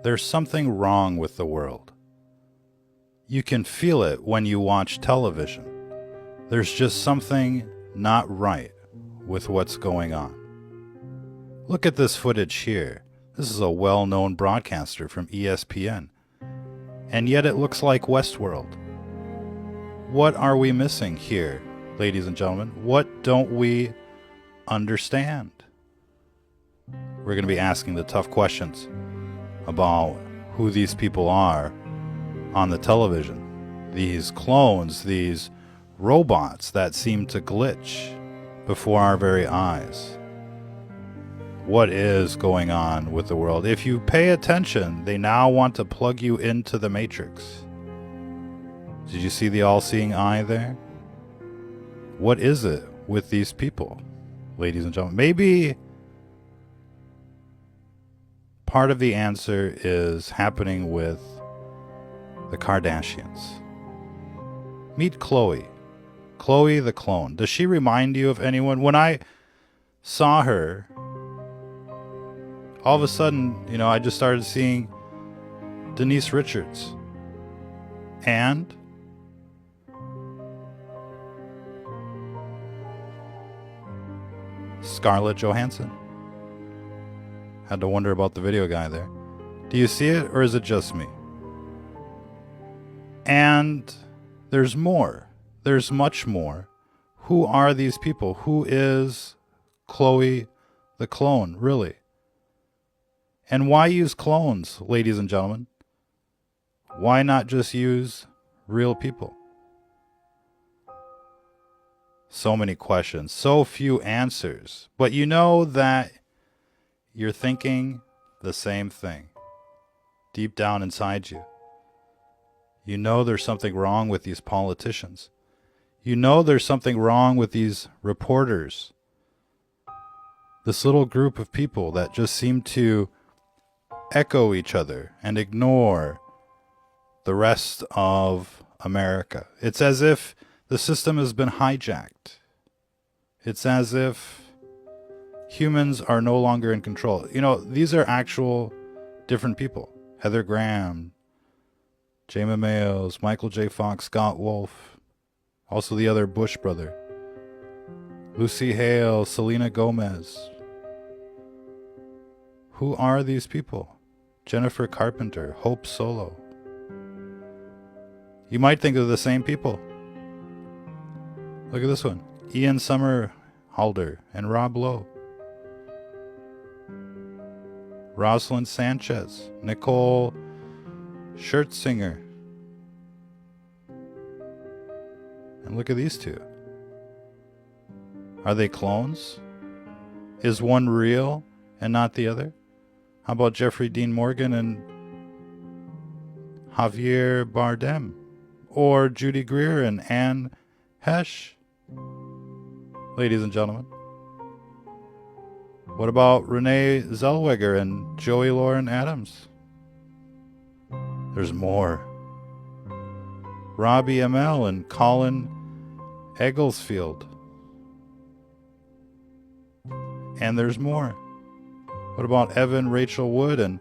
There's something wrong with the world. You can feel it when you watch television. There's just something not right with what's going on. Look at this footage here. This is a well-known broadcaster from ESPN. And yet it looks like Westworld. What are we missing here, ladies and gentlemen? What don't we understand? We're going to be asking the tough questions about who these people are on the television. These clones, these robots that seem to glitch before our very eyes. What is going on with the world? If you pay attention, they now want to plug you into the Matrix. Did you see the all-seeing eye there? What is it with these people, ladies and gentlemen? Maybe part of the answer is happening with the Kardashians. Meet Chloe. Chloe the clone. Does she remind you of anyone? When I saw her, all of a sudden, I just started seeing Denise Richards. And Scarlett Johansson. Had to wonder about the video guy there. Do you see it, or is it just me? And there's more. There's much more. Who are these people? Who is Chloe the clone, really? And why use clones, ladies and gentlemen? Why not just use real people? So many questions, so few answers. But you know that you're thinking the same thing deep down inside you. You know there's something wrong with these politicians. You know there's something wrong with these reporters. This little group of people that just seem to echo each other and ignore the rest of America. It's as if the system has been hijacked. It's as if humans are no longer in control. These are actual different people. Heather Graham, Jayma Mayos, Michael J. Fox, Scott Wolf, also the other Bush brother, Lucy Hale, Selena Gomez. Who are these people? Jennifer Carpenter, Hope Solo. You might think of the same people. Look at this one. Ian Somerhalder and Rob Lowe. Rosalind Sanchez, Nicole Schertzinger. And look at these two. Are they clones? Is one real and not the other? How about Jeffrey Dean Morgan and Javier Bardem? Or Judy Greer and Anne Hesh? Ladies and gentlemen. What about Renee Zellweger and Joey Lauren Adams? There's more. Robbie Amell and Colin Egglesfield. And there's more. What about Evan Rachel Wood and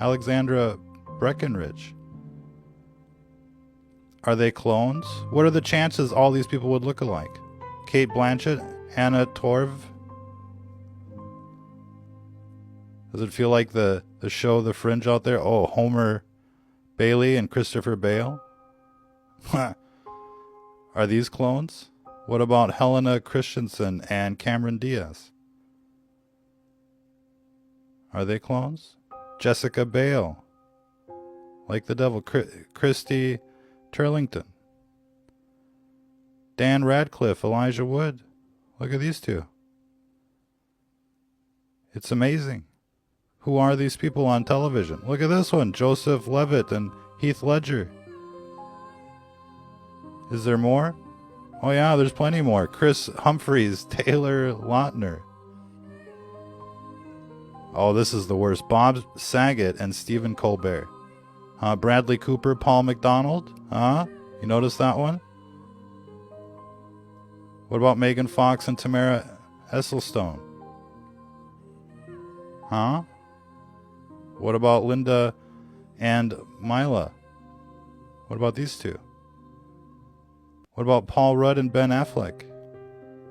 Alexandra Breckenridge? Are they clones? What are the chances all these people would look alike? Kate Blanchett, Anna Torv. Does it feel like the show The Fringe out there? Oh, Homer Bailey and Christopher Bale. Are these clones? What about Helena Christensen and Cameron Diaz? Are they clones? Jessica Biel, like the devil. Christy Turlington. Dan Radcliffe, Elijah Wood. Look at these two. It's amazing. Who are these people on television? Look at this one. Joseph Levitt and Heath Ledger. Is there more? Oh yeah, there's plenty more. Chris Humphries, Taylor Lautner. Oh, this is the worst. Bob Saget and Stephen Colbert. Bradley Cooper, Paul McDonald. You notice that one? What about Megan Fox and Tamara Esselstone? What about Linda and Mila? What about these two? What about Paul Rudd and Ben Affleck?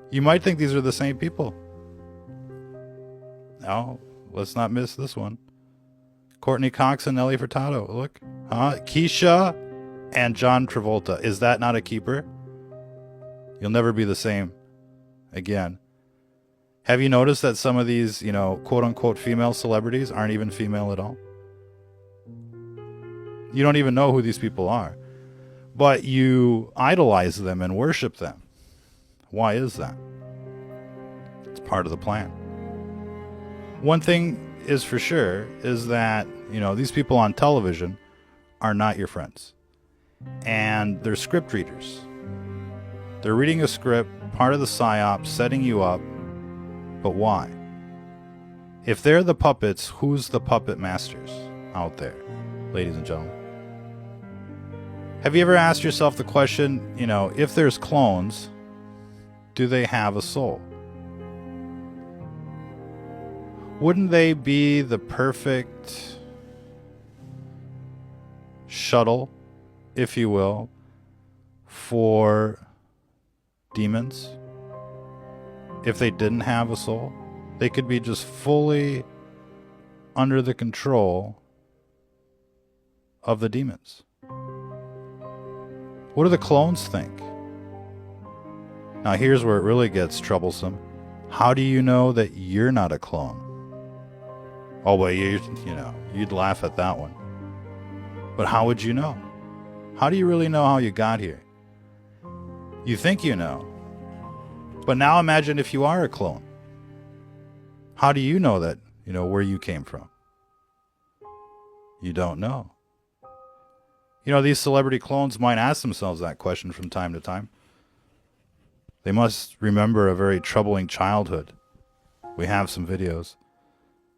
You might think these are the same people. No, let's not miss this one. Courtney Cox and Nelly Furtado. Look. Keisha and John Travolta. Is that not a keeper? You'll never be the same again. Have you noticed that some of these, quote-unquote female celebrities aren't even female at all? You don't even know who these people are. But you idolize them and worship them. Why is that? It's part of the plan. One thing is for sure is that, these people on television are not your friends. And they're script readers. They're reading a script, part of the psyop, setting you up. But why? If they're the puppets, who's the puppet masters out there, ladies and gentlemen? Have you ever asked yourself the question, if there's clones, do they have a soul? Wouldn't they be the perfect shuttle, if you will, for demons? If they didn't have a soul, they could be just fully under the control of the demons. What do the clones think? Now here's where it really gets troublesome. How do you know that you're not a clone? Oh, well, you'd laugh at that one. But how would you know? How do you really know how you got here? You think you know. But now imagine if you are a clone. How do you know that, where you came from? You don't know. These celebrity clones might ask themselves that question from time to time. They must remember a very troubling childhood. We have some videos.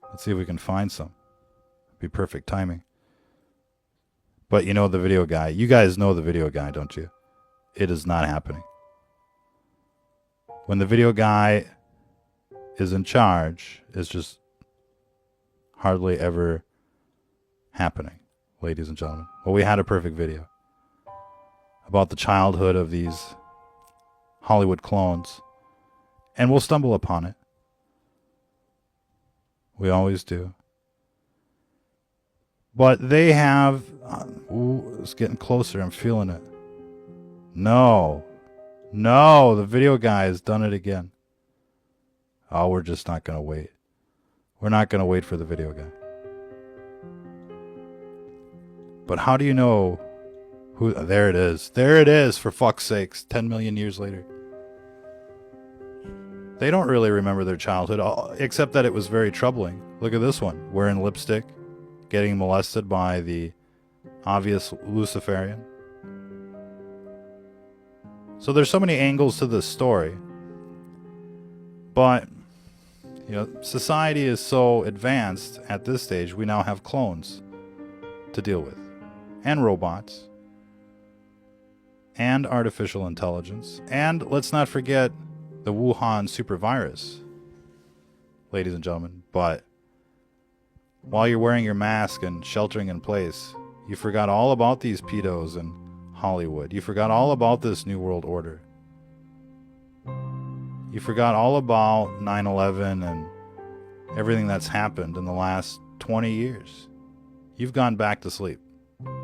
Let's see if we can find some. It'd be perfect timing. But the video guy. You guys know the video guy, don't you? It is not happening. When the video guy is in charge, it's just hardly ever happening, ladies and gentlemen. Well, we had a perfect video about the childhood of these Hollywood clones, and we'll stumble upon it. We always do. But they have... it's getting closer. I'm feeling it. No, the video guy has done it again. Oh, we're just not going to wait. We're not going to wait for the video guy. But how do you know who... There it is. There it is, for fuck's sakes. 10 million years later. They don't really remember their childhood, except that it was very troubling. Look at this one. Wearing lipstick, getting molested by the obvious Luciferian. So there's so many angles to this story. But, society is so advanced at this stage, we now have clones to deal with. And robots. And artificial intelligence. And let's not forget the Wuhan super virus, ladies and gentlemen. But while you're wearing your mask and sheltering in place, you forgot all about these pedos in Hollywood. You forgot all about this New World Order. You forgot all about 9/11 and everything that's happened in the last 20 years. You've gone back to sleep.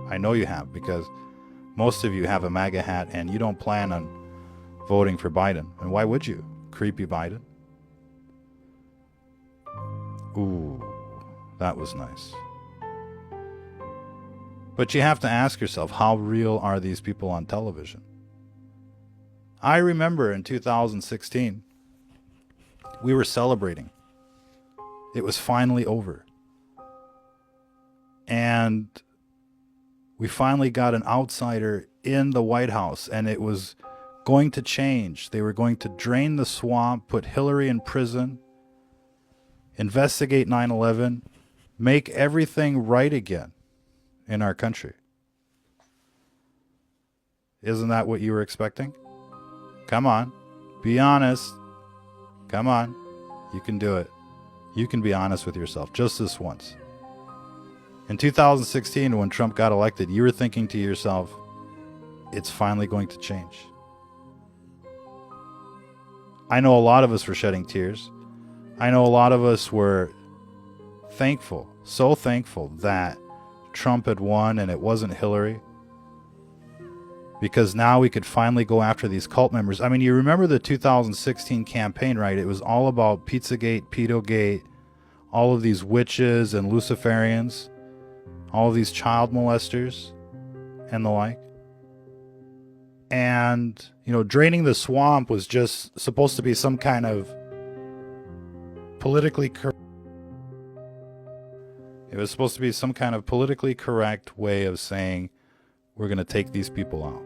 I know you have, because most of you have a MAGA hat and you don't plan on voting for Biden. And why would you? Creepy Biden. Ooh, that was nice. But you have to ask yourself, how real are these people on television? I remember in 2016, we were celebrating. It was finally over. And we finally got an outsider in the White House, and it was going to change. They were going to drain the swamp, put Hillary in prison, investigate 9/11, make everything right again in our country. Isn't that what you were expecting? Come on, be honest. Come on, you can do it. You can be honest with yourself just this once. In 2016, when Trump got elected, you were thinking to yourself, it's finally going to change. I know a lot of us were shedding tears. I know a lot of us were thankful, so thankful that Trump had won and it wasn't Hillary. Because now we could finally go after these cult members. I mean, you remember the 2016 campaign, right? It was all about Pizzagate, Pedogate, all of these witches and Luciferians, all of these child molesters and the like. And, draining the swamp was just supposed to be some kind of politically correct. It was supposed to be some kind of politically correct way of saying, we're going to take these people out.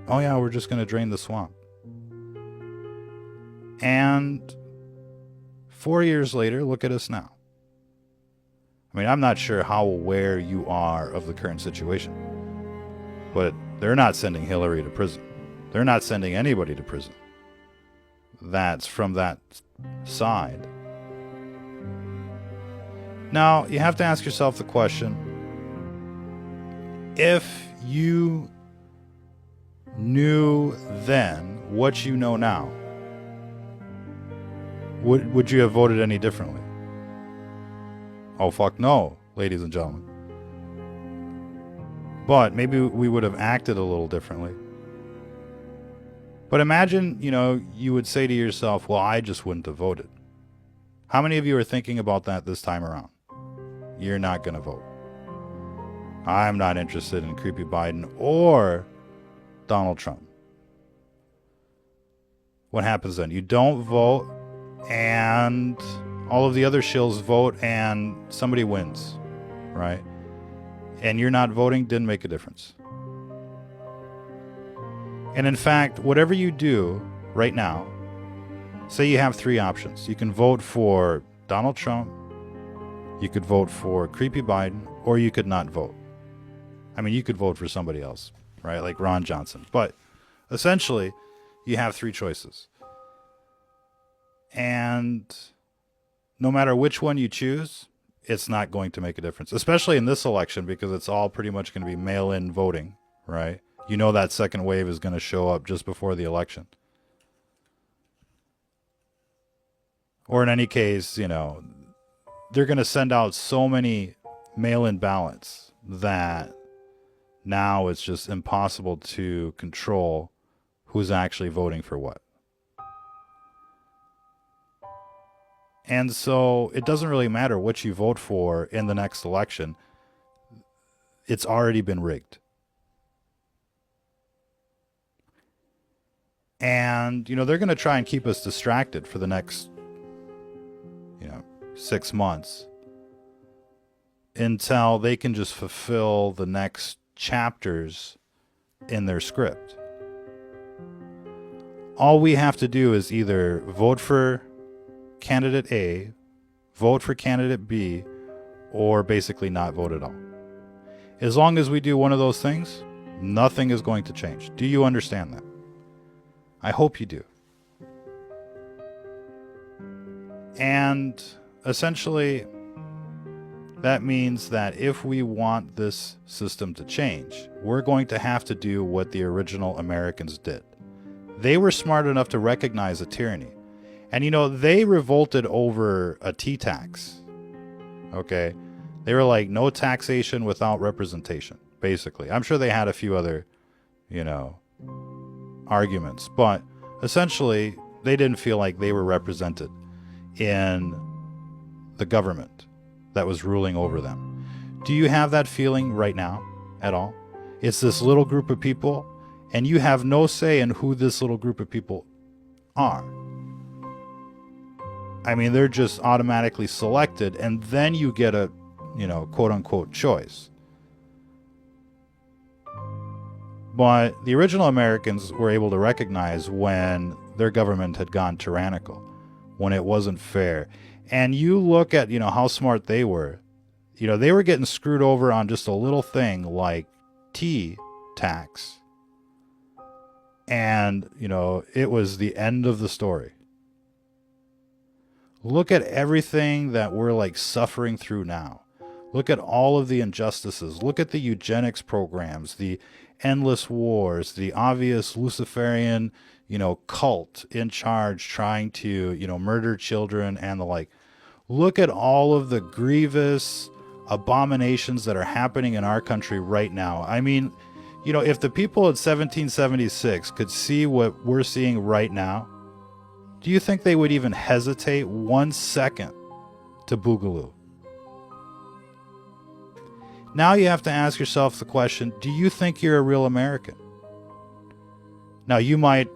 Oh yeah, we're just going to drain the swamp. And 4 years later, look at us now. I mean, I'm not sure how aware you are of the current situation, but they're not sending Hillary to prison. They're not sending anybody to prison that's from that side. Now, you have to ask yourself the question, if you knew then what you know now, would you have voted any differently? Oh, fuck no, ladies and gentlemen. But maybe we would have acted a little differently. But imagine, you would say to yourself, well, I just wouldn't have voted. How many of you are thinking about that this time around? You're not going to vote. I'm not interested in creepy Biden or Donald Trump. What happens then? You don't vote, and all of the other shills vote, and somebody wins, right? And you're not voting didn't make a difference. And in fact, whatever you do right now, say you have three options. You can vote for Donald Trump, you could vote for creepy Biden, or you could not vote. I mean, you could vote for somebody else, right? Like Ron Johnson. But essentially, you have three choices. And no matter which one you choose, it's not going to make a difference, especially in this election, because it's all pretty much going to be mail-in voting, right? You know that second wave is going to show up just before the election. Or in any case, they're going to send out so many mail-in ballots that now it's just impossible to control who's actually voting for what. And so it doesn't really matter what you vote for in the next election. It's already been rigged. And, they're going to try and keep us distracted for the next, 6 months until they can just fulfill the next chapters in their script. All we have to do is either vote for candidate A, vote for candidate B, or basically not vote at all. As long as we do one of those things, nothing is going to change. Do you understand that? I hope you do. And essentially, that means that if we want this system to change, we're going to have to do what the original Americans did. They were smart enough to recognize a tyranny. And they revolted over a tea tax. Okay? They were like, no taxation without representation, basically. I'm sure they had a few other, arguments. But essentially, they didn't feel like they were represented in the government that was ruling over them. Do you have that feeling right now at all? It's this little group of people, and you have no say in who this little group of people are. I mean, they're just automatically selected, and then you get a, quote-unquote choice. But the original Americans were able to recognize when their government had gone tyrannical, when it wasn't fair. And you look at, how smart they were. They were getting screwed over on just a little thing like tea tax. And, it was the end of the story. Look at everything that we're suffering through now. Look at all of the injustices. Look at the eugenics programs, the endless wars, the obvious Luciferian, cult in charge trying to, murder children and the like. Look at all of the grievous abominations that are happening in our country right now. I mean, if the people in 1776 could see what we're seeing right now, do you think they would even hesitate 1 second to boogaloo? Now you have to ask yourself the question, do you think you're a real American? Now you might,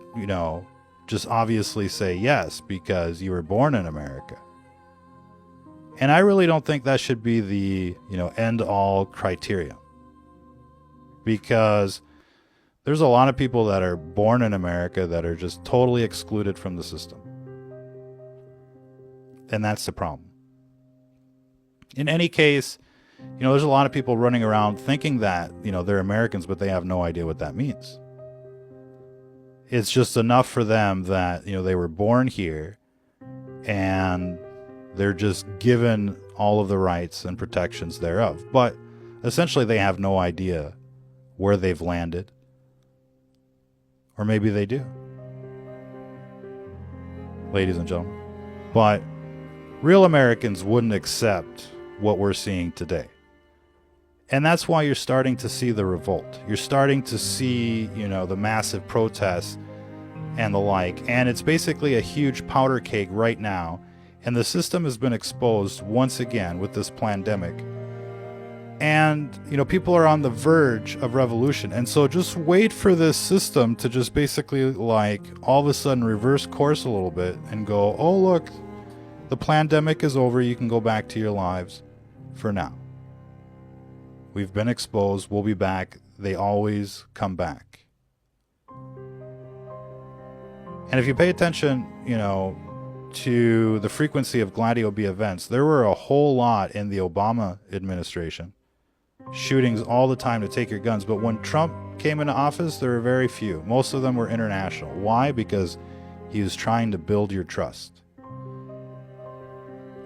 just obviously say yes because you were born in America. And I really don't think that should be the, end-all criterion. Because there's a lot of people that are born in America that are just totally excluded from the system. And that's the problem. In any case, there's a lot of people running around thinking that, they're Americans, but they have no idea what that means. It's just enough for them that, they were born here and they're just given all of the rights and protections thereof. But essentially they have no idea where they've landed. Or maybe they do. Ladies and gentlemen. But real Americans wouldn't accept what we're seeing today. And that's why you're starting to see the revolt. You're starting to see, the massive protests and the like. And it's basically a huge powder keg right now. And the system has been exposed once again with this pandemic. And, people are on the verge of revolution. And so just wait for this system to just basically all of a sudden reverse course a little bit and go, oh, look, the pandemic is over. You can go back to your lives for now. We've been exposed. We'll be back. They always come back. And if you pay attention, to the frequency of Gladio B events, there were a whole lot in the Obama administration. Shootings all the time to take your guns. But when Trump came into office, there were very few. Most of them were international. Why? Because he was trying to build your trust.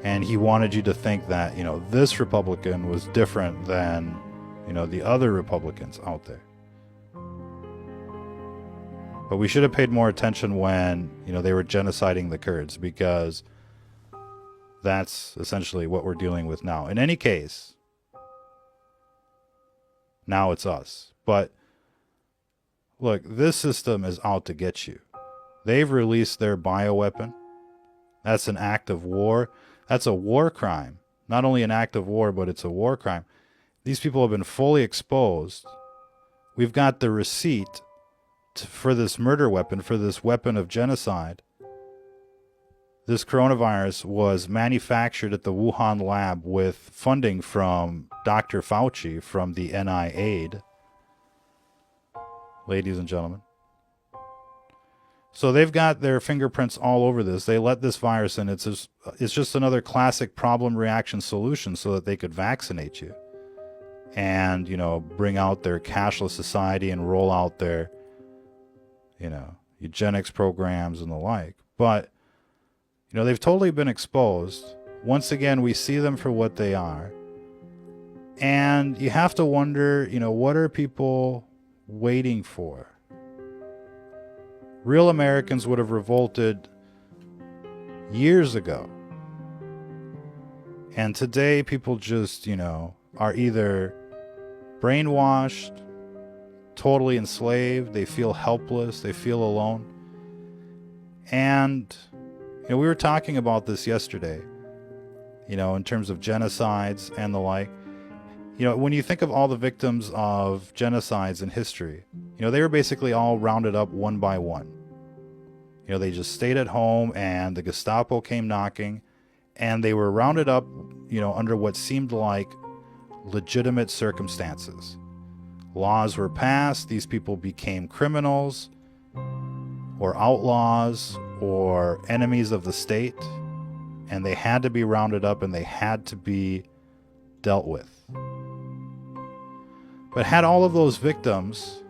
And he wanted you to think that, this Republican was different than, the other Republicans out there. But we should have paid more attention when, they were genociding the Kurds, because that's essentially what we're dealing with now. In any case, now it's us. But look, this system is out to get you. They've released their bioweapon. That's an act of war. That's a war crime. Not only an act of war, but it's a war crime. These people have been fully exposed. We've got the receipt for this murder weapon, for this weapon of genocide. This coronavirus was manufactured at the Wuhan lab with funding from Dr. Fauci from the NIAID. Ladies and gentlemen. So they've got their fingerprints all over this. They let this virus in. It's just another classic problem reaction solution so that they could vaccinate you and, bring out their cashless society and roll out their, eugenics programs and the like. But, they've totally been exposed. Once again, we see them for what they are. And you have to wonder, what are people waiting for? Real Americans would have revolted years ago. And today people just, are either brainwashed, totally enslaved, they feel helpless, they feel alone. And, we were talking about this yesterday, in terms of genocides and the like. When you think of all the victims of genocides in history, they were basically all rounded up one by one. They just stayed at home and the Gestapo came knocking and they were rounded up, under what seemed like legitimate circumstances. Laws were passed, these people became criminals or outlaws or enemies of the state, and they had to be rounded up and they had to be dealt with. But had all of those victims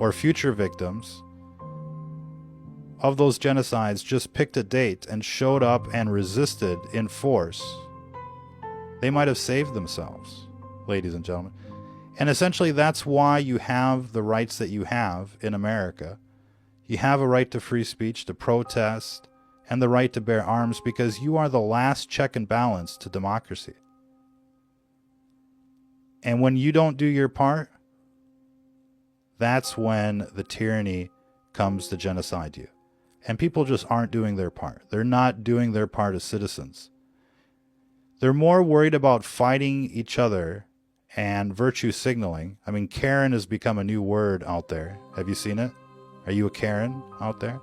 or future victims of those genocides just picked a date and showed up and resisted in force, They might have saved themselves, ladies and gentlemen. And essentially that's why you have the rights that you have in America. You have a right to free speech, to protest, and the right to bear arms, because you are the last check and balance to democracy. And when you don't do your part, that's when the tyranny comes to genocide you. And people just aren't doing their part. They're not doing their part as citizens. They're more worried about fighting each other and virtue signaling. I mean, Karen has become a new word out there. Have you seen it? Are you a Karen out there?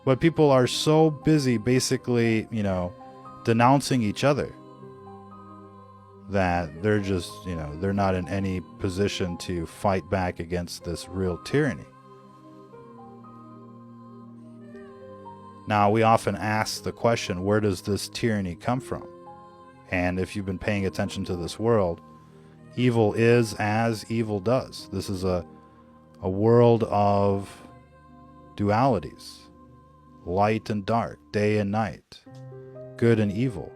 But people are so busy basically, denouncing each other that they're just, they're not in any position to fight back against this real tyranny. Now, we often ask the question, where does this tyranny come from? And if you've been paying attention to this world, evil is as evil does. This is a world of dualities, light and dark, day and night, good and evil.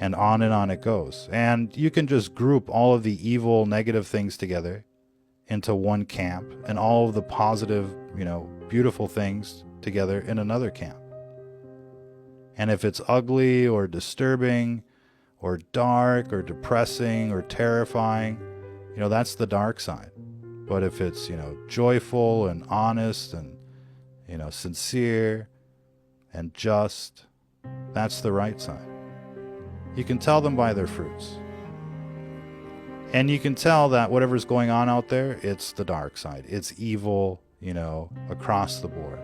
And on it goes. And you can just group all of the evil, negative things together into one camp, and all of the positive, beautiful things together in another camp. And if it's ugly or disturbing or dark or depressing or terrifying, that's the dark side. But if it's, joyful and honest and, sincere and just, that's the right side. You can tell them by their fruits. And you can tell that whatever's going on out there, it's the dark side. It's evil, across the board.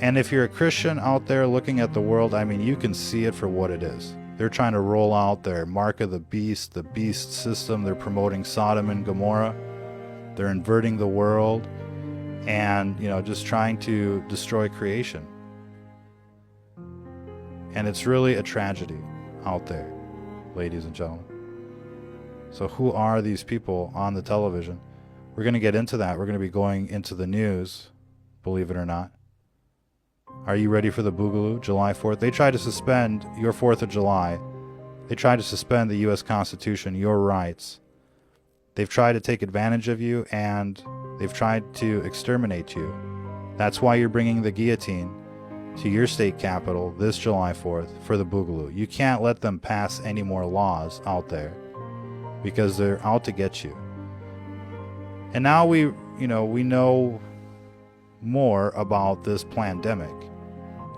And if you're a Christian out there looking at the world, you can see it for what it is. They're trying to roll out their mark of the beast system. They're promoting Sodom and Gomorrah. They're inverting the world and, just trying to destroy creation. And it's really a tragedy out there, ladies and gentlemen. So who are these people on the television? We're going to get into that. We're going to be going into the news, believe it or not. Are you ready for the Boogaloo, July 4th? They tried to suspend your 4th of July. They tried to suspend the U.S. Constitution, your rights. They've tried to take advantage of you, and they've tried to exterminate you. That's why you're bringing the guillotine to your state capital this July 4th for the Boogaloo. You can't let them pass any more laws out there because they're out to get you. And now we know more about this pandemic.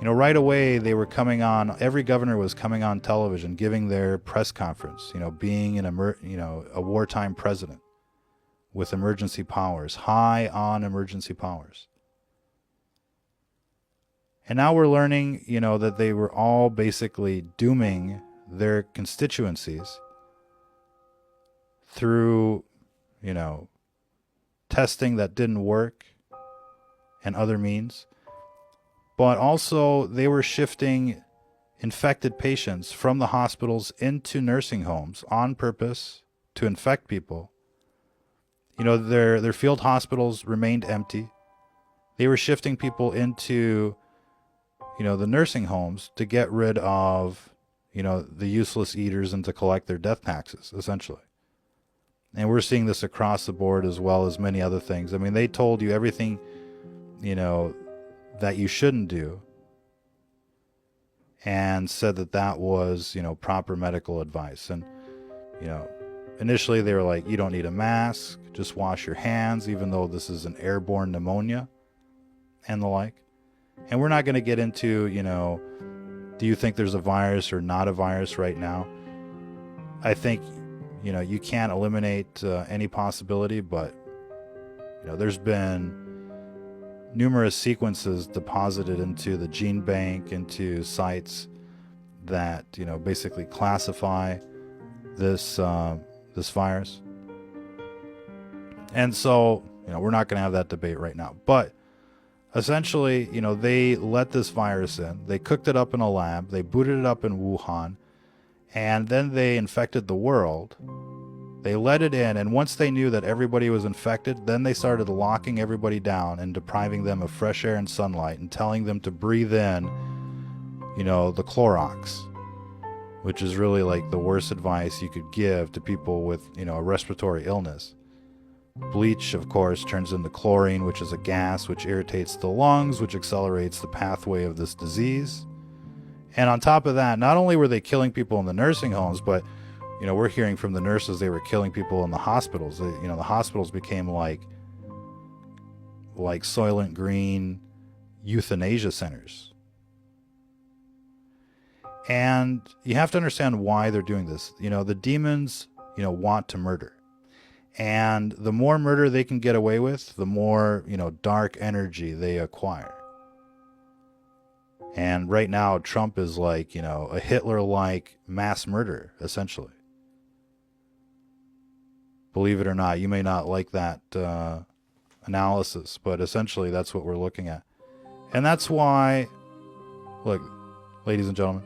Right away they were coming on, every governor was coming on television, giving their press conference, being a wartime president with emergency powers, high on emergency powers. And now we're learning, that they were all basically dooming their constituencies through, testing that didn't work and other means. But also they were shifting infected patients from the hospitals into nursing homes on purpose to infect people. Their field hospitals remained empty. They were shifting people into the nursing homes to get rid of, the useless eaters and to collect their death taxes, essentially. And we're seeing this across the board as well as many other things. They told you everything, that you shouldn't do and said that was, proper medical advice. And, initially they were like, you don't need a mask, just wash your hands, even though this is an airborne pneumonia and the like. And we're not going to get into, do you think there's a virus or not a virus right now? I think, you can't eliminate any possibility, but, there's been numerous sequences deposited into the gene bank, into sites that, basically classify this virus. And so, we're not going to have that debate right now. But essentially, they let this virus in. They cooked it up in a lab. They booted it up in Wuhan. And then they infected the world. They let it in, and once they knew that everybody was infected, then they started locking everybody down and depriving them of fresh air and sunlight and telling them to breathe in the Clorox, which is really like the worst advice you could give to people with, a respiratory illness. Bleach, of course, turns into chlorine, which is a gas which irritates the lungs, which accelerates the pathway of this disease. And on top of that, not only were they killing people in the nursing homes, but, we're hearing from the nurses they were killing people in the hospitals. The hospitals became like Soylent Green euthanasia centers. And you have to understand why they're doing this. The demons, want to murder. And the more murder they can get away with, the more, dark energy they acquire. And right now, Trump is like, a Hitler-like mass murderer, essentially. Believe it or not, you may not like that analysis, but essentially that's what we're looking at. And that's why, look, ladies and gentlemen,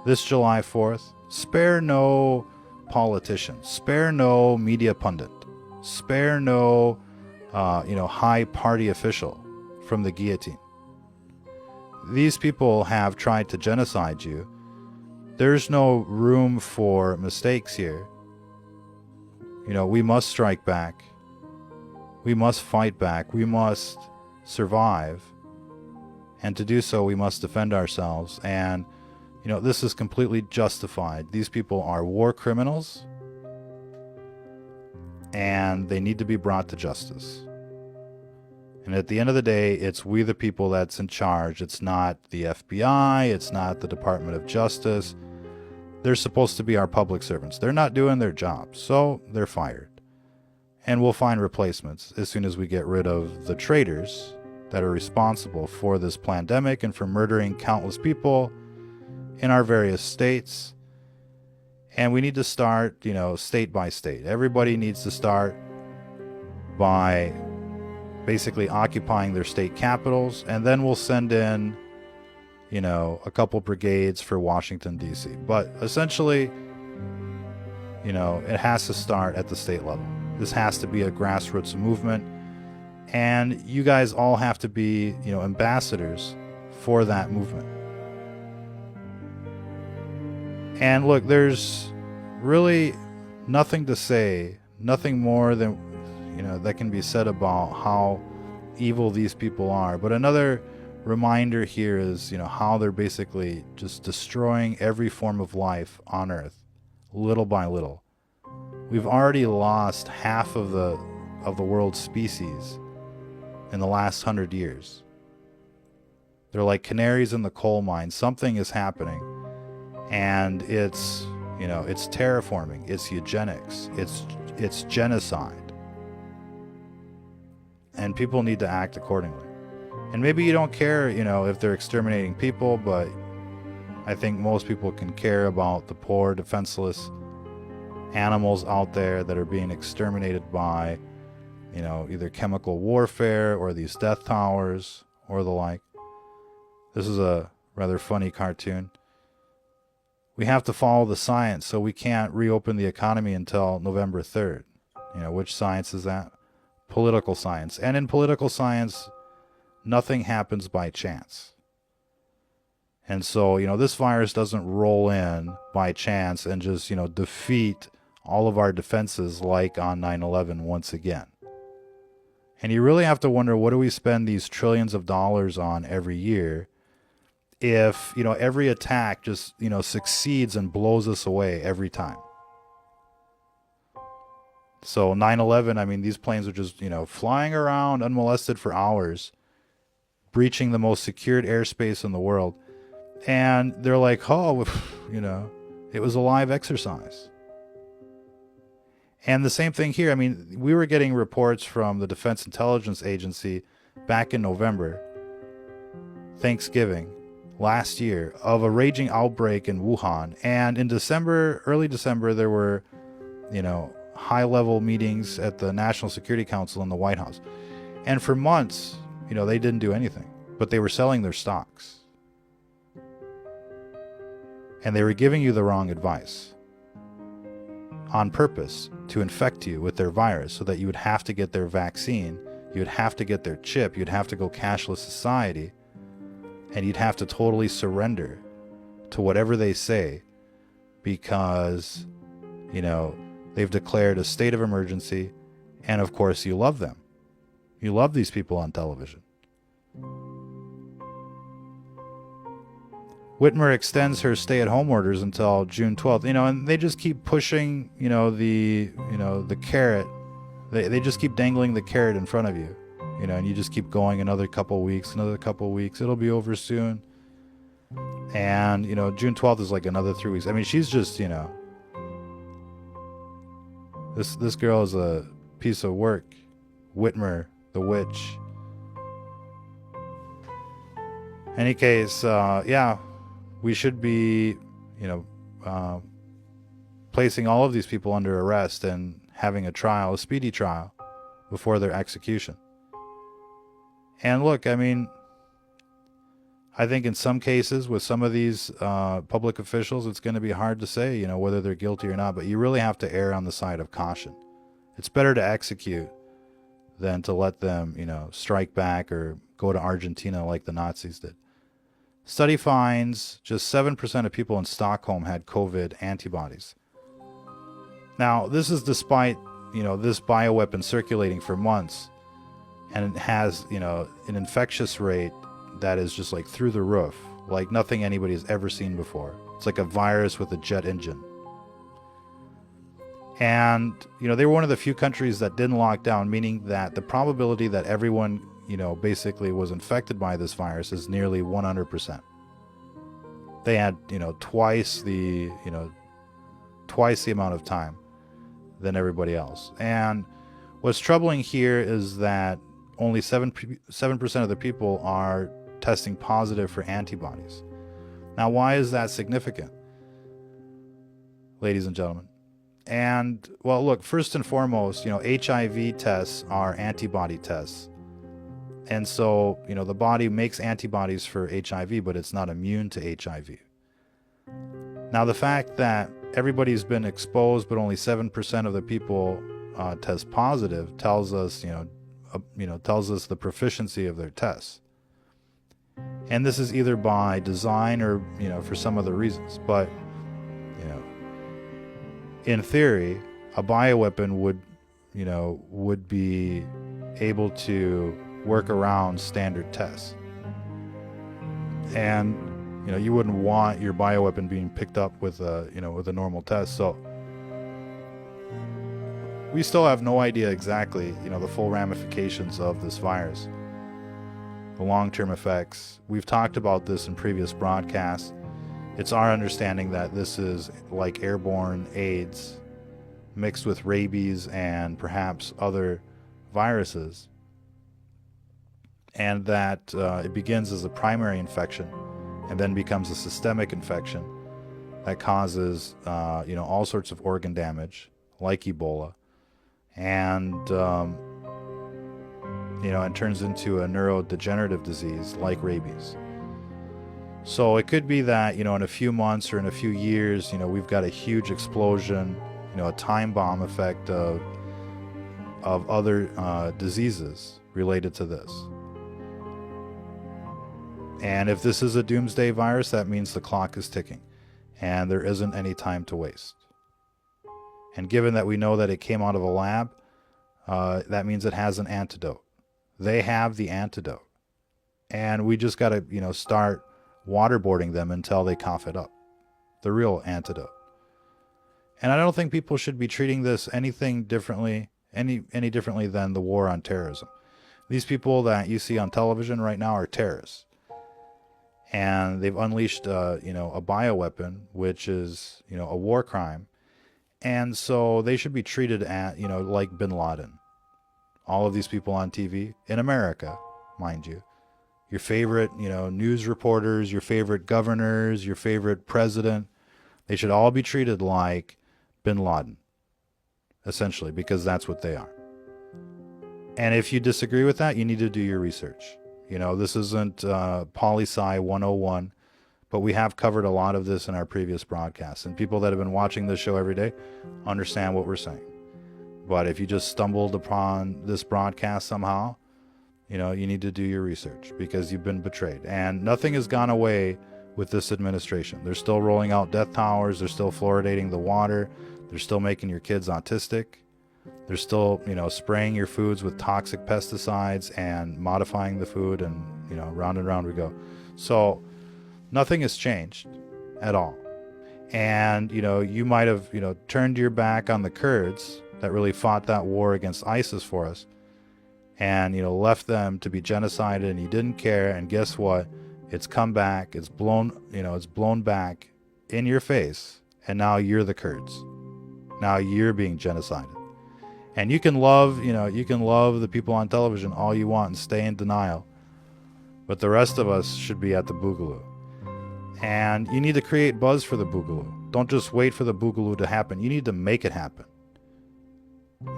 this July 4th, spare no politician, spare no media pundit, spare no, high party official from the guillotine. These people have tried to genocide you. There's no room for mistakes here. We must strike back. We must fight back. We must survive. And to do so, we must defend ourselves. And, this is completely justified. These people are war criminals. And they need to be brought to justice. And at the end of the day, it's we the people that's in charge. It's not the FBI. It's not the Department of Justice. They're supposed to be our public servants. They're not doing their job, so they're fired. And we'll find replacements as soon as we get rid of the traitors that are responsible for this pandemic and for murdering countless people in our various states. And we need to start, state by state. Everybody needs to start by basically occupying their state capitals, and then we'll send in, a couple brigades for Washington, D.C. But essentially, it has to start at the state level. This has to be a grassroots movement, and you guys all have to be, ambassadors for that movement. And look, there's really nothing to say, nothing more than that can be said about how evil these people are. But another reminder here is, how they're basically just destroying every form of life on Earth, little by little. We've already lost half of the world's species in the last 100 years. They're like canaries in the coal mine. Something is happening, and it's terraforming, it's eugenics, it's genocide. And people need to act accordingly. And maybe you don't care, if they're exterminating people, but I think most people can care about the poor, defenseless animals out there that are being exterminated by, either chemical warfare or these death towers or the like. This is a rather funny cartoon. We have to follow the science, so we can't reopen the economy until November 3rd. Which science is that? Political science. And in political science, nothing happens by chance. And so, this virus doesn't roll in by chance and just, defeat all of our defenses like on 9/11 once again. And you really have to wonder, what do we spend these trillions of dollars on every year if, every attack just, succeeds and blows us away every time? So 9/11, these planes are just, flying around unmolested for hours, breaching the most secured airspace in the world. And they're like, oh, it was a live exercise. And the same thing here. We were getting reports from the Defense Intelligence Agency back in November, Thanksgiving, last year, of a raging outbreak in Wuhan. And in December, early December, there were, high-level meetings at the National Security Council in the White House. And for months, they didn't do anything, but they were selling their stocks. And they were giving you the wrong advice on purpose to infect you with their virus so that you would have to get their vaccine, you would have to get their chip, you'd have to go cashless society. and you'd have to totally surrender to whatever they say because, you know, they've declared a state of emergency, and of course you love them. You love these people on television. Whitmer extends her stay-at-home orders until June 12th, and they just keep pushing, the carrot. They just keep dangling the carrot in front of you, and you just keep going another couple weeks. It'll be over soon. And, June 12th is like another 3 weeks. I mean, she's just, this girl is a piece of work. Whitmer, the witch. Any case, we should be, placing all of these people under arrest and having a speedy trial, before their execution. And look, I mean, I think in some cases with some of these public officials, it's going to be hard to say, whether they're guilty or not, but you really have to err on the side of caution. It's better to execute than to let them, strike back or go to Argentina like the Nazis did. Study finds just 7% of people in Stockholm had COVID antibodies. Now, this is despite, this bioweapon circulating for months, and it has, an infectious rate that is just like through the roof, like nothing anybody's ever seen before. It's like a virus with a jet engine. And, they were one of the few countries that didn't lock down, meaning that the probability that everyone, basically was infected by this virus is nearly 100%. They had, twice the amount of time than everybody else. And what's troubling here is that only 7% of the people are testing positive for antibodies. Now, why is that significant, ladies and gentlemen? And, well, look, first and foremost, HIV tests are antibody tests. And so, the body makes antibodies for HIV, but it's not immune to HIV. Now, the fact that everybody's been exposed, but only 7% of the people test positive tells us, tells us the proficiency of their tests. And this is either by design or, for some other reasons. But, in theory, a bioweapon would be able to work around standard tests. And, you wouldn't want your bioweapon being picked up with a normal test. So we still have no idea exactly, the full ramifications of this virus, the long-term effects. We've talked about this in previous broadcasts. It's our understanding that this is like airborne AIDS mixed with rabies and perhaps other viruses, and that it begins as a primary infection and then becomes a systemic infection that causes all sorts of organ damage like Ebola, and and turns into a neurodegenerative disease like rabies. So it could be that, in a few months or in a few years, we've got a huge explosion, a time bomb effect of other diseases related to this. And if this is a doomsday virus, that means the clock is ticking and there isn't any time to waste. And given that we know that it came out of a lab, that means it has an antidote. They have the antidote. And we just got to, start waterboarding them until they cough it up. The real antidote. And I don't think people should be treating this anything differently, any differently than the war on terrorism. These people that you see on television right now are terrorists. And they've unleashed, a bioweapon, which is, a war crime. And so they should be treated like bin Laden. All of these people on TV, in America, mind you. Your favorite, news reporters, your favorite governors, your favorite president, they should all be treated like bin Laden, essentially, because that's what they are. And if you disagree with that, you need to do your research. This isn't poli-sci 101, but we have covered a lot of this in our previous broadcasts. And people that have been watching this show every day understand what we're saying. But if you just stumbled upon this broadcast somehow, You need to do your research because you've been betrayed. And nothing has gone away with this administration. They're still rolling out death towers. They're still fluoridating the water. They're still making your kids autistic. They're still, spraying your foods with toxic pesticides and modifying the food, and, round and round we go. So nothing has changed at all. And, you might have, turned your back on the Kurds that really fought that war against ISIS for us, and, left them to be genocided, and you didn't care. And guess what? It's come back. It's blown back in your face. And now you're the Kurds. Now you're being genocided. And you can love the people on television all you want and stay in denial. But the rest of us should be at the boogaloo. And you need to create buzz for the boogaloo. Don't just wait for the boogaloo to happen. You need to make it happen.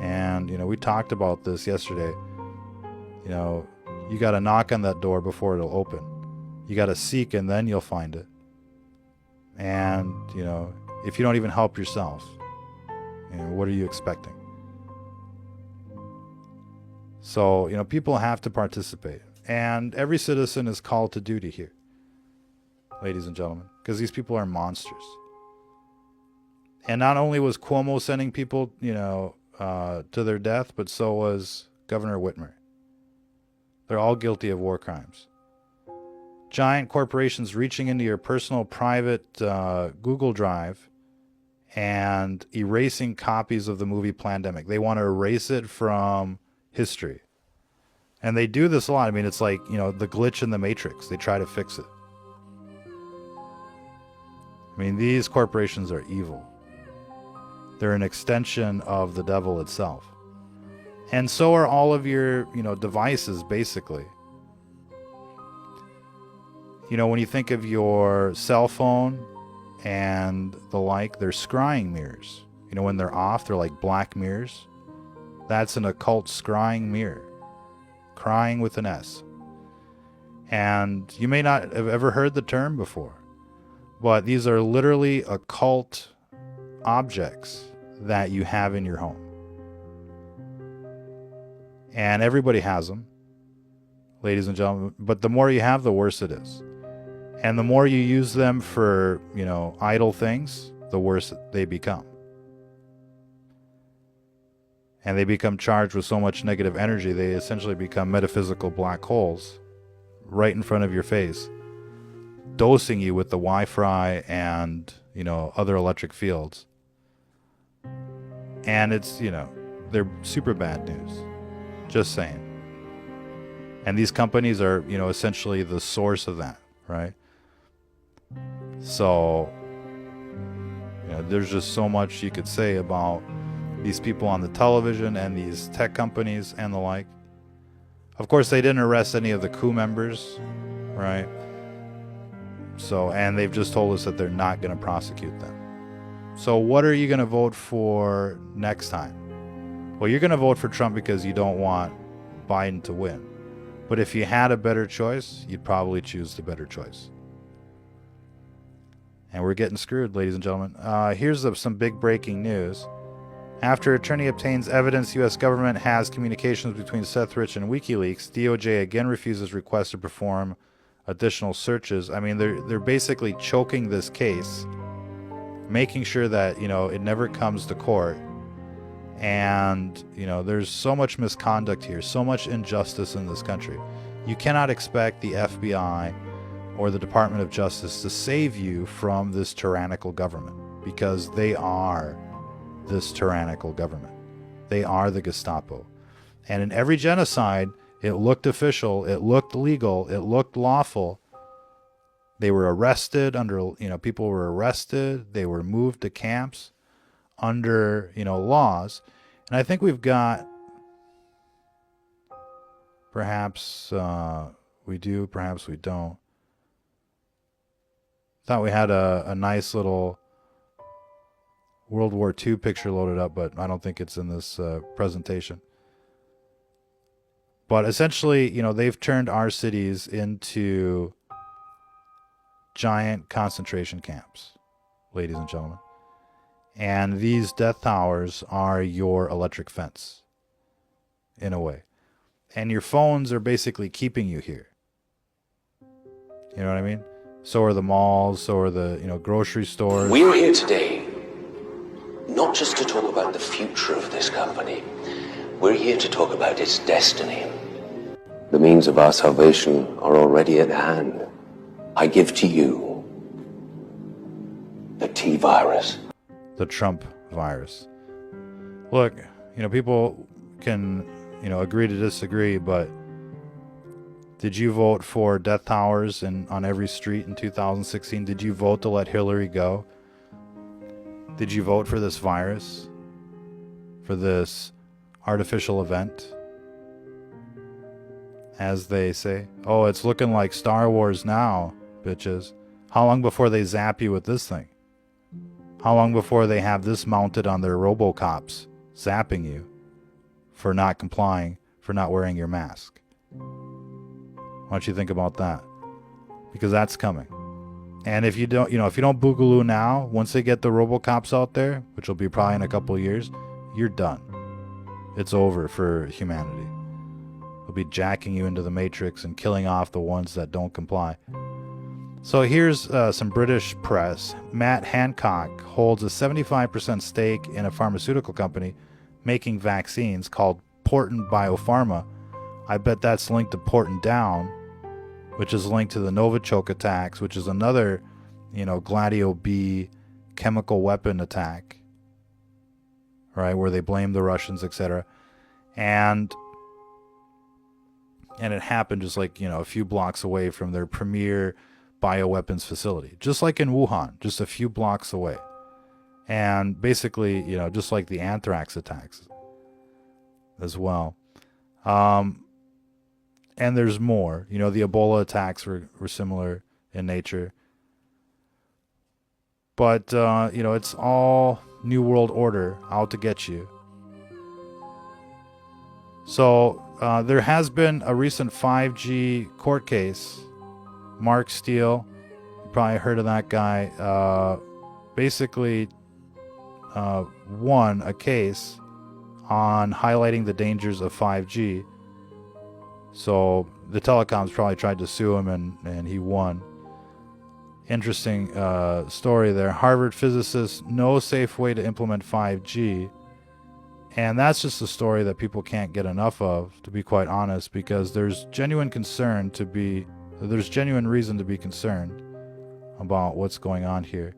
And, we talked about this yesterday. You got to knock on that door before it'll open. You got to seek, and then you'll find it. And, if you don't even help yourself, what are you expecting? So, people have to participate. And every citizen is called to duty here, ladies and gentlemen, because these people are monsters. And not only was Cuomo sending people, to their death, but so was Governor Whitmer. They're all guilty of war crimes. Giant corporations reaching into your personal private Google Drive and erasing copies of the movie Plandemic. They want to erase it from history. And they do this a lot. I mean, it's like, the glitch in the Matrix. They try to fix it. I mean, these corporations are evil. They're an extension of the devil itself. And so are all of your, devices, basically. When you think of your cell phone and the like, they're scrying mirrors. When they're off, they're like black mirrors. That's an occult scrying mirror. Crying with an S. And you may not have ever heard the term before, but these are literally occult objects that you have in your home. And everybody has them, ladies and gentlemen. But the more you have, the worse it is. And the more you use them for, idle things, the worse they become. And they become charged with so much negative energy, they essentially become metaphysical black holes right in front of your face, dosing you with the Wi-Fi and, other electric fields. And it's, they're super bad news. Just saying. And these companies are, essentially the source of that, right? So, there's just so much you could say about these people on the television and these tech companies and the like. Of course, they didn't arrest any of the coup members, right? So, and they've just told us that they're not going to prosecute them. So what are you going to vote for next time? Well, you're going to vote for Trump because you don't want Biden to win. But if you had a better choice, you'd probably choose the better choice. And we're getting screwed, ladies and gentlemen. Here's some big breaking news. After attorney obtains evidence U.S. government has communications between Seth Rich and WikiLeaks, DOJ again refuses requests to perform additional searches. I mean, they're basically choking this case, making sure that, it never comes to court. And, there's so much misconduct here, so much injustice in this country. You cannot expect the FBI or the Department of Justice to save you from this tyrannical government, because they are this tyrannical government. They are the Gestapo. And in every genocide, it looked official, it looked legal, it looked lawful. They were arrested under, people were arrested, they were moved to camps under, laws. And I think we've got, perhaps we do, perhaps we don't. Thought we had a nice little World War II picture loaded up, but I don't think it's in this presentation. But essentially, they've turned our cities into giant concentration camps, ladies and gentlemen. And these death towers are your electric fence, in a way. And your phones are basically keeping you here. You know what I mean? So are the malls, so are the, grocery stores. We're here today, not just to talk about the future of this company. We're here to talk about its destiny. The means of our salvation are already at hand. I give to you the T-virus. The Trump virus. Look, people can, agree to disagree, but did you vote for death towers on every street in 2016? Did you vote to let Hillary go? Did you vote for this virus? For this artificial event? As they say. Oh, it's looking like Star Wars now, bitches. How long before they zap you with this thing? How long before they have this mounted on their RoboCops, zapping you for not complying, for not wearing your mask? Why don't you think about that? Because that's coming. And if you don't, if you don't boogaloo now, once they get the RoboCops out there, which will be probably in a couple of years, you're done. It's over for humanity. They'll be jacking you into the Matrix and killing off the ones that don't comply. So here's some British press. Matt Hancock holds a 75% stake in a pharmaceutical company making vaccines called Porton Biopharma. I bet that's linked to Porton Down, which is linked to the Novichok attacks, which is another, Gladio B chemical weapon attack, right, where they blame the Russians, etc. And it happened just like, a few blocks away from their premier bioweapons facility, just like in Wuhan, just a few blocks away. And basically, just like the anthrax attacks as well. And there's more. The Ebola attacks were similar in nature. But, it's all New World Order out to get you. So, there has been a recent 5G court case. Mark Steele, you probably heard of that guy, basically won a case on highlighting the dangers of 5G. So the telecoms probably tried to sue him, and he won. Interesting story there. Harvard physicists, no safe way to implement 5G. And that's just a story that people can't get enough of, to be quite honest, because there's genuine reason to be concerned about what's going on here.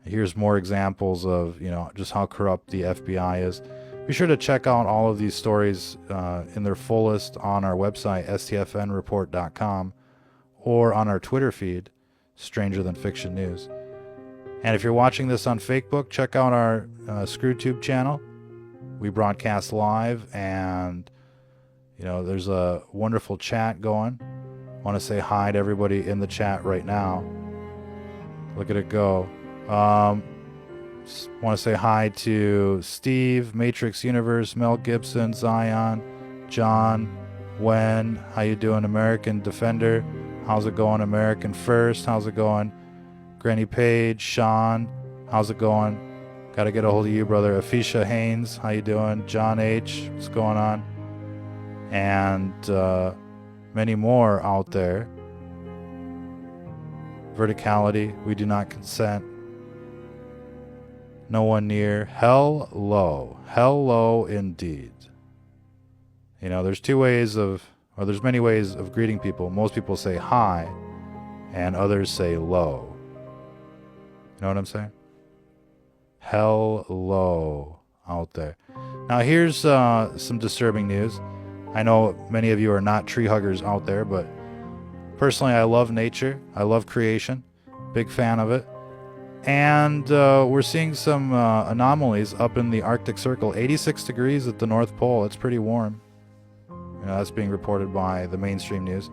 Here's more examples of, just how corrupt the FBI is. Be sure to check out all of these stories in their fullest on our website, stfnreport.com, or on our Twitter feed, Stranger Than Fiction News. And if you're watching this on Facebook, check out our ScrewTube channel. We broadcast live, and, there's a wonderful chat going. I want to say hi to everybody in the chat right now. Look at it go. Want to say hi to Steve, Matrix Universe, Mel Gibson, Zion, John, Wen. How you doing, American Defender? How's it going, American First? How's it going, Granny Page, Sean? How's it going? Got to get a hold of you, brother. Afisha Haynes, how you doing? John H, what's going on? And many more out there. Verticality, we do not consent. No one near. Hello. Hello indeed. There's there's many ways of greeting people. Most people say hi, and others say low. You know what I'm saying? Hello out there. Now here's some disturbing news. I know many of you are not tree huggers out there, but personally I love nature. I love creation. Big fan of it. And we're seeing some anomalies up in the Arctic Circle. 86 degrees at the North Pole. It's pretty warm. That's being reported by the mainstream news.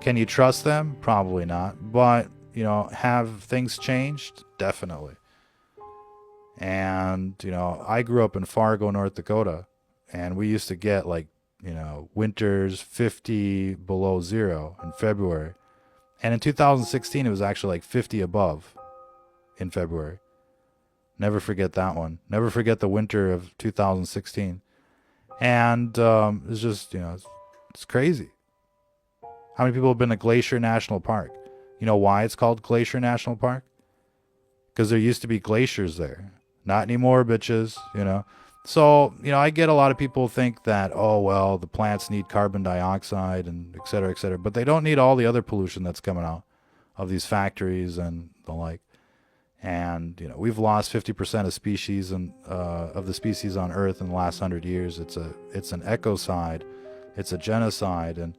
Can you trust them? Probably not. But, have things changed? Definitely. And, I grew up in Fargo, North Dakota, and we used to get winters 50 below zero in February. And in 2016, it was actually 50 above in February. Never forget that one. Never forget the winter of 2016. And it's just, it's crazy. How many people have been to Glacier National Park? You know why it's called Glacier National Park? Because there used to be glaciers there. Not anymore, bitches, So, I get a lot of people think that, oh, well, the plants need carbon dioxide and et cetera, et cetera. But they don't need all the other pollution that's coming out of these factories and the like. And, we've lost 50% of species and of the species on Earth in the last 100 years. It's an ecocide. It's a genocide. And,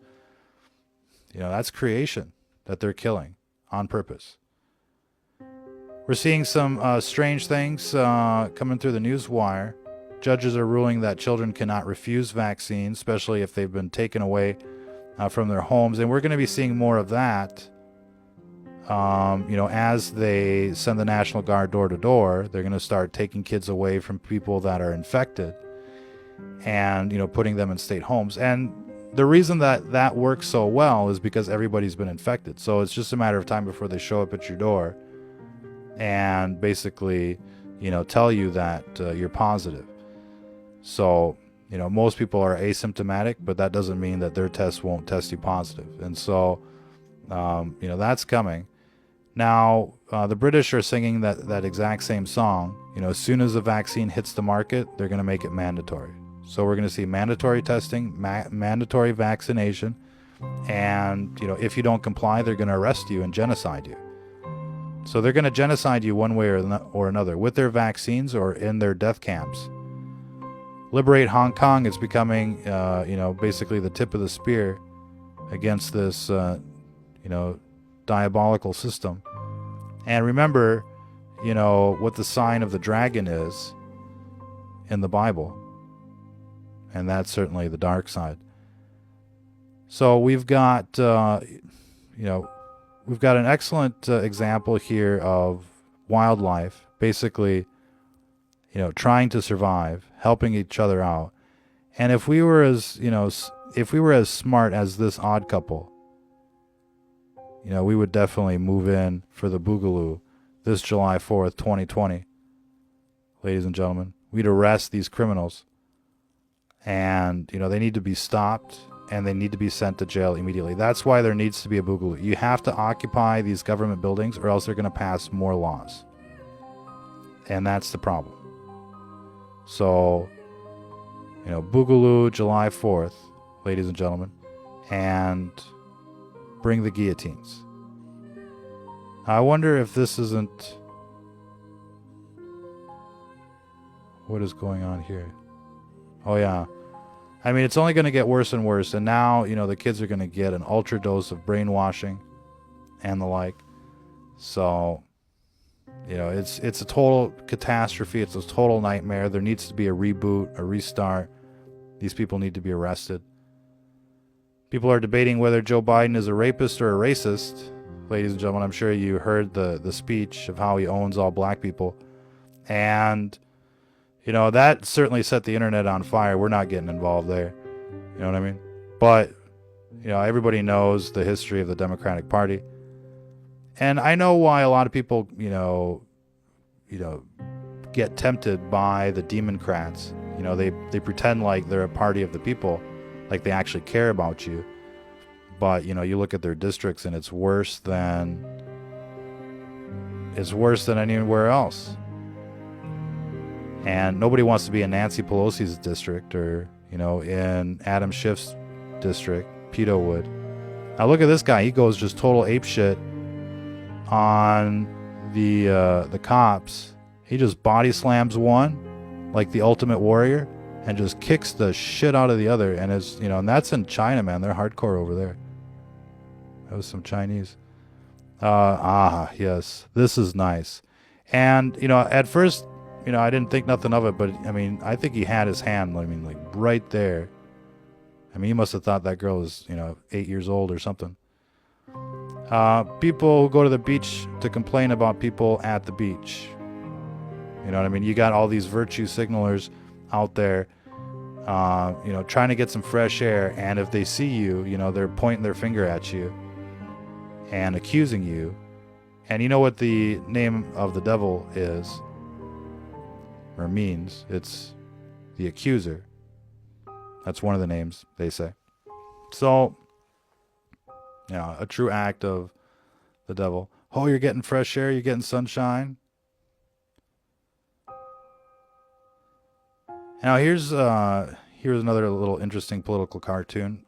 that's creation that they're killing on purpose. We're seeing some strange things coming through the news wire. Judges are ruling that children cannot refuse vaccines, especially if they've been taken away from their homes. And we're going to be seeing more of that. As they send the National Guard door to door, they're going to start taking kids away from people that are infected and, putting them in state homes. And the reason that works so well is because everybody's been infected. So it's just a matter of time before they show up at your door and basically, tell you that you're positive. So, most people are asymptomatic, but that doesn't mean that their test won't test you positive. And so, that's coming. Now, the British are singing that exact same song. As soon as the vaccine hits the market, they're going to make it mandatory. So we're going to see mandatory testing, mandatory vaccination. And, if you don't comply, they're going to arrest you and genocide you. So they're going to genocide you one way or another, with their vaccines or in their death camps. Liberate Hong Kong is becoming, basically the tip of the spear against this, diabolical system. And remember, what the sign of the dragon is in the Bible. And that's certainly the dark side. So we've got, we've got an excellent example here of wildlife, basically, trying to survive, helping each other out. And if we were as smart as this odd couple, we would definitely move in for the Boogaloo this July 4th, 2020. Ladies and gentlemen, we'd arrest these criminals. And, they need to be stopped. And they need to be sent to jail immediately. That's why there needs to be a Boogaloo. You have to occupy these government buildings or else they're going to pass more laws. And that's the problem. So, Boogaloo July 4th, ladies and gentlemen. And bring the guillotines. I wonder if this isn't... What is going on here? Oh, yeah. I mean, it's only going to get worse and worse. And now, the kids are going to get an ultra dose of brainwashing and the like. So, it's a total catastrophe. It's a total nightmare. There needs to be a reboot, a restart. These people need to be arrested. People are debating whether Joe Biden is a rapist or a racist. Ladies and gentlemen, I'm sure you heard the speech of how he owns all black people. And... that certainly set the internet on fire. We're not getting involved there. You know what I mean? But, everybody knows the history of the Democratic Party. And I know why a lot of people, get tempted by the Democrats. They pretend like they're a party of the people, like they actually care about you. But, you look at their districts and it's worse than anywhere else. And nobody wants to be in Nancy Pelosi's district or, in Adam Schiff's district, Pedo would. Now look at this guy. He goes just total apeshit on the cops. He just body slams one like the Ultimate Warrior and just kicks the shit out of the other. And it's, and that's in China, man. They're hardcore over there. That was some Chinese. Yes. This is nice. And, at first... I didn't think nothing of it, but, I think he had his hand, right there. He must have thought that girl was, 8 years old or something. People who go to the beach to complain about people at the beach. You know what I mean? You got all these virtue signalers out there, trying to get some fresh air, and if they see you, they're pointing their finger at you and accusing you. And you know what the name of the devil is? Or means. It's the accuser. That's one of the names, they say. So, yeah, a true act of the devil. Oh, you're getting fresh air, you're getting sunshine. Now here's another little interesting political cartoon.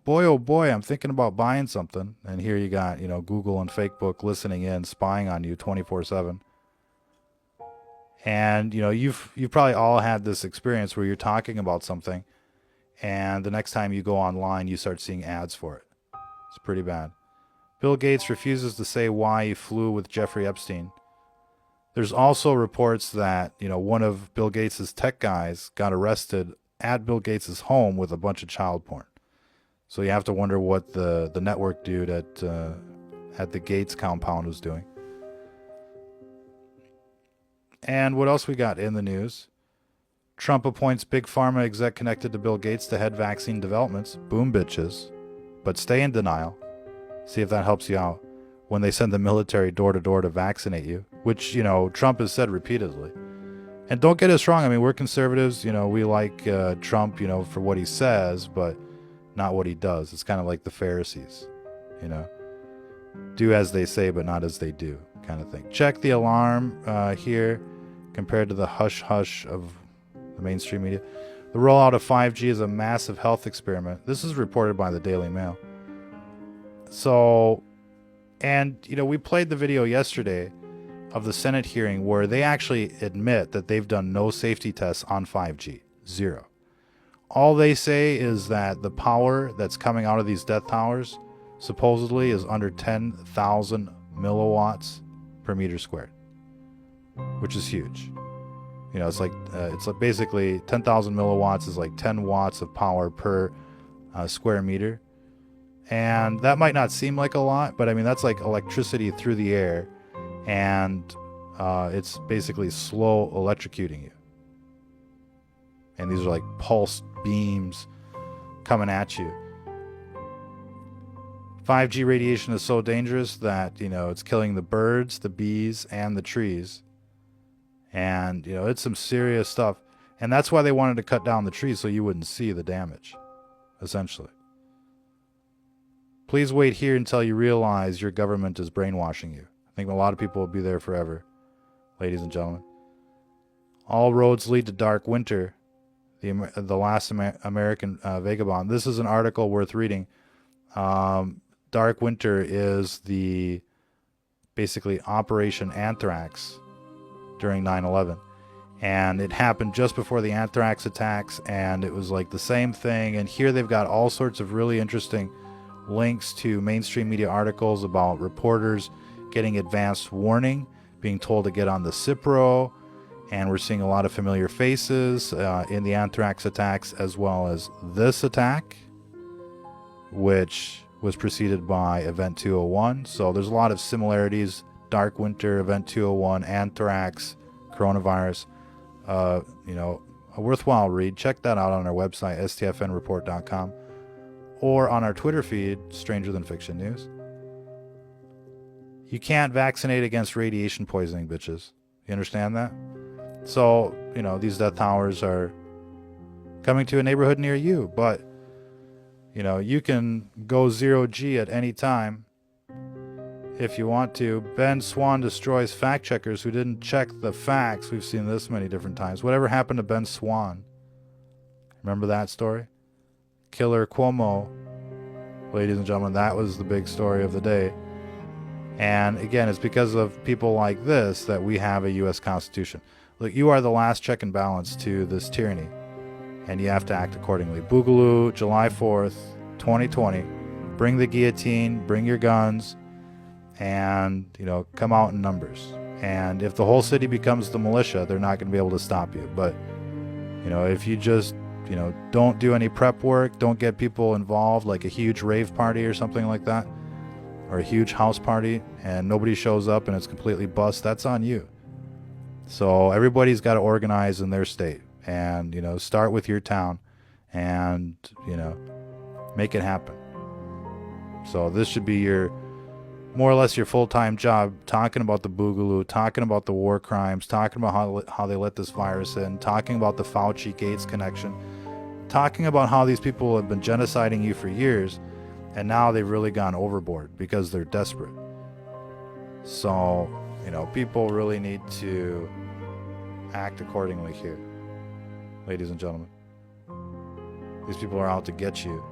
Boy, oh boy, I'm thinking about buying something. And here you got, Google and Facebook listening in, spying on you 24/7. And, you've probably all had this experience where you're talking about something, and the next time you go online, you start seeing ads for it. It's pretty bad. Bill Gates refuses to say why he flew with Jeffrey Epstein. There's also reports that, one of Bill Gates' tech guys got arrested at Bill Gates' home with a bunch of child porn. So you have to wonder what the network dude at the Gates compound was doing. And what else we got in the news? Trump appoints big pharma exec connected to Bill Gates to head vaccine developments. Boom, bitches. But stay in denial. See if that helps you out when they send the military door to door to vaccinate you, which, Trump has said repeatedly. And don't get us wrong. I mean, we're conservatives. We like Trump, for what he says, but not what he does. It's kind of like the Pharisees, do as they say, but not as they do kind of thing. Check the alarm here compared to the hush-hush of the mainstream media. The rollout of 5G is a massive health experiment. This is reported by the Daily Mail. So, and, we played the video yesterday of the Senate hearing where they actually admit that they've done no safety tests on 5G. Zero. All they say is that the power that's coming out of these death towers supposedly is under 10,000 milliwatts per meter squared, which is huge. It's like basically 10,000 milliwatts is like 10 watts of power per square meter. And that might not seem like a lot, but I mean, that's like electricity through the air, and it's basically slow electrocuting you. And these are like pulsed beams coming at you. 5G radiation is so dangerous that, it's killing the birds, the bees, and the trees. And, it's some serious stuff. And that's why they wanted to cut down the trees so you wouldn't see the damage, essentially. Please wait here until you realize your government is brainwashing you. I think a lot of people will be there forever, ladies and gentlemen. All roads lead to Dark Winter, the last American vagabond. This is an article worth reading. Dark Winter is the basically Operation Anthrax during 9/11. And it happened just before the anthrax attacks, and it was like the same thing. And here they've got all sorts of really interesting links to mainstream media articles about reporters getting advanced warning, being told to get on the Cipro, and we're seeing a lot of familiar faces in the anthrax attacks, as well as this attack, which was preceded by Event 201. So there's a lot of similarities. Dark Winter, Event 201, anthrax, coronavirus. A worthwhile read. Check that out on our website, stfnreport.com. Or on our Twitter feed, Stranger Than Fiction News. You can't vaccinate against radiation poisoning, bitches. You understand that? So, these death towers are coming to a neighborhood near you. But, you can go 0G at any time if you want to. Ben Swan destroys fact checkers who didn't check the facts. We've seen this many different times. Whatever happened to Ben Swan? Remember that story? Killer Cuomo, ladies and gentlemen, that was the big story of the day. And again, it's because of people like this that we have a U.S. Constitution. Look, you are the last check and balance to this tyranny, and you have to act accordingly. Boogaloo, July 4th, 2020. Bring the guillotine, bring your guns, and, come out in numbers. And if the whole city becomes the militia, they're not going to be able to stop you. But, if you just don't do any prep work, don't get people involved, like a huge rave party or something like that, or a huge house party, and nobody shows up and it's completely bust, that's on you. So everybody's got to organize in their state, and, start with your town, and, make it happen. So this should be more or less your full-time job, talking about the Boogaloo, talking about the war crimes, talking about how they let this virus in, talking about the Fauci-Gates connection, talking about how these people have been genociding you for years, and now they've really gone overboard because they're desperate. So, people really need to act accordingly here, ladies and gentlemen. These people are out to get you,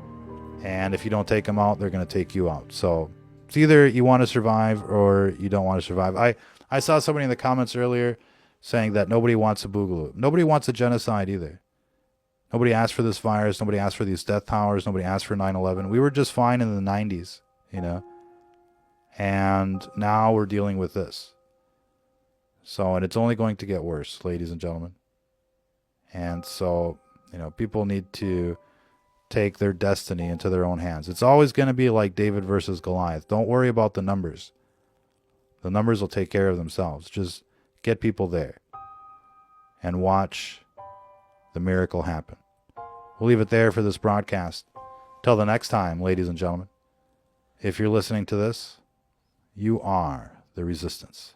and if you don't take them out, they're going to take you out. So it's either you want to survive or you don't want to survive. I saw somebody in the comments earlier saying that nobody wants a boogaloo. Nobody wants a genocide either. Nobody asked for this virus. Nobody asked for these death towers. Nobody asked for 9/11. We were just fine in the 90s, and now we're dealing with this. So, and it's only going to get worse, ladies and gentlemen. And so, people need to take their destiny into their own hands. It's always going to be like David versus Goliath. Don't worry about the numbers. The numbers will take care of themselves. Just get people there and watch the miracle happen. We'll leave it there for this broadcast. Till the next time, ladies and gentlemen, if you're listening to this, you are the resistance.